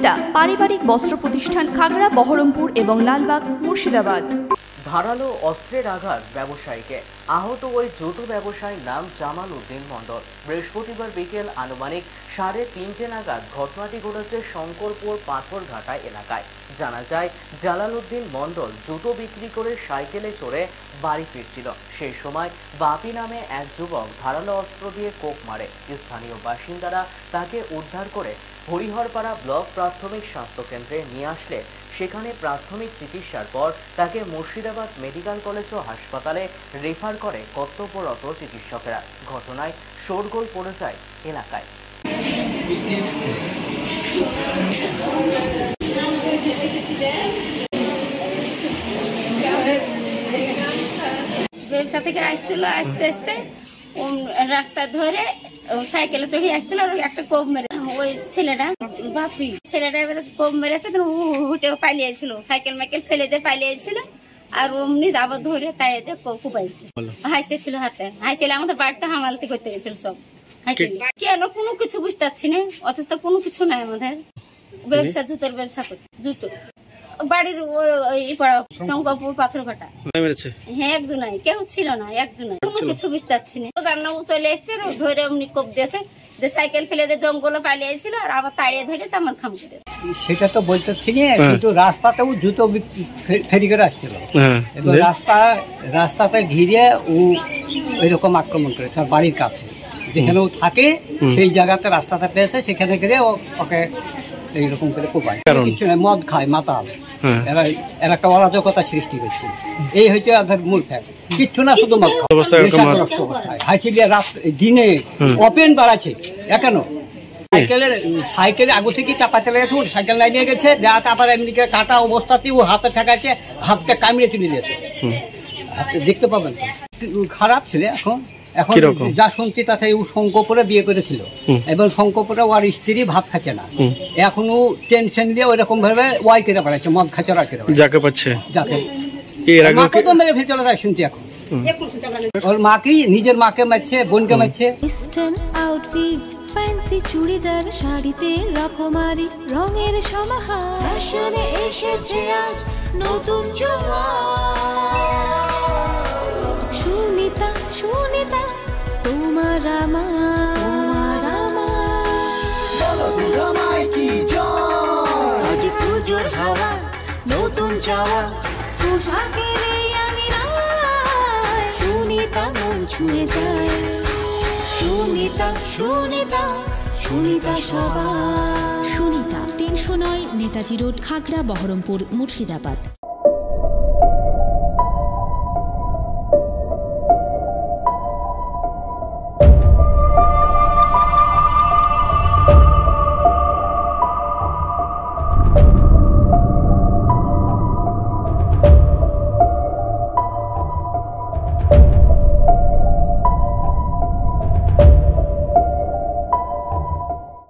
সহযোগিতা পারিবারিক বস্ত্র প্রতিষ্ঠান খাগড়া, বহরমপুর এবং লালবাগ, মুর্শিদাবাদ। ধারালো অস্ত্রের আঘাত ব্যবসায়ীকে। আহত ওই জুতো ব্যবসায়ীর নাম জামাল উদ্দিন মণ্ডল। বৃহস্পতিবার বিকেল আনুমানিক 3:30 নাগাদ ঘটনাটি ঘটেছে শঙ্করপুর পাথরঘাটা এলাকায়। জানা যায়, জালাল উদ্দিন মণ্ডল জুতো বিক্রি করে সাইকেলে চড়ে বাড়ি ফিরছিল। সেই সময় বাপি নামে এক যুবক ধারালো অস্ত্র দিয়ে কোপ মারে। স্থানীয় বাসিন্দারা তাকে উদ্ধার করে হরিহরপাড়া ব্লক প্রাথমিক স্বাস্থ্যকেন্দ্রে নিয়ে আসলে সেখানে প্রাথমিক চিকিৎসার পর তাকে মুর্শিদাবাদ মেডিকেল কলেজ ও হাসপাতালে রেফার করে কর্তব্যরত চিকিৎসকেরা। ঘটনায় শোরগোল পড়ে যায় এলাকায়। ব্যবসা থেকে আসছিল, আস্তে আস্তে রাস্তা ধরে সাইকেলে চড়ে আসছিল আর একটা কোপ মেরে ওই ছেলেটা বাপি ছেলেটা এবার কোপ মেরেছে, হুটে পালিয়েছিল, সাইকেল মাইকেল ফেলে দিয়ে পালিয়েছিল। আর অমনি আবার ধরে তাই কুপাইছে, হাসে ছিল হাতে, হাসিলে আমাদের বাড়িটা হামালতি করতে গেছিল সব। কেন কোনো কিছু বুঝতে পারছি না, অথচ কোনো কিছু নাই আমাদের। ব্যবসা জুতোর ব্যবসা করতে, জুতো বাড়ির শঙ্করপুর পাথরঘাটা। হ্যাঁ, একজন নাই, কেউ ছিল না, একজন নাই, কোনো কিছু বুঝতে পারছি না। রান্না চলে এসছে, ধরে অমনি কোপ দিয়েছে, সাইকেল ফেলে দিয়ে জঙ্গলে পালিয়েছিল আর আবার তাড়িয়ে ধরে তেমন খাম করে। সেটা তো বলতে পারছি না, কিন্তু রাস্তাতেও জুতো ফেরি করে আসছিল। এবার রাস্তাতে ঘিরে ও এরকম আক্রমণ করেছে বাড়ির কাছে, যেখানে ও থাকে সেই জায়গাতে রাস্তাতে পেয়েছে, সেখানে গিয়ে ওকে এইরকম করে কোপায়। কিছু নয়, মদ খায়, মাতাল, এরা একটা অরাজকতা সৃষ্টি করছে। এই হচ্ছে ওদের মূল ফ্যাক্ট, কিচ্ছু না, শুধু মদ খায়। হাসিলিয়া দিনে ওপেন বাড়াচ্ছে এখনো। সাইকেলে আগে থেকে চাপা চলে গেছে, সাইকেল লাইনে গেছে, যা তারপর এমনি কাটা অবস্থাতে ও হাতে ঠেকাচ্ছে, হাতকে কামড়ে তুলে দিয়েছে। দেখতে পাবেন খারাপ ছিল। এখন যা শুনছি তাতে ও শঙ্করপুরে বিয়ে করেছিল, এবং শঙ্করপুরে ওর স্ত্রী ভাত খাচ্ছে না, এখনো টেনশন নিয়ে ওই রকম ভাবে ওয়াই করে বেড়াচ্ছে, মদ খাচ্ছে, যাকে পাচ্ছে মাকে তো মেরে ফেলে চলে যায় শুনছি। এখন ওর মাকেই, নিজের মাকে মারছে, বোনকে মারছে। ফ্যান্সি চুড়িদার শাড়িতে রকমারি রঙের সমাহার, ফ্যাশনে এসেছে আজ নতুন সুনিতা, সুনিতা তোমার আজ পুজোর হাওয়া, নতুন চাওয়া পোশাকের আমি সুনিতা মন ছুঁয়ে যায়। সুনিতা, সুনিতা, সুনিতা সবার। সুনিতা 309 নেতাজি রোড, খাগড়া, বহরমপুর, মুর্শিদাবাদ।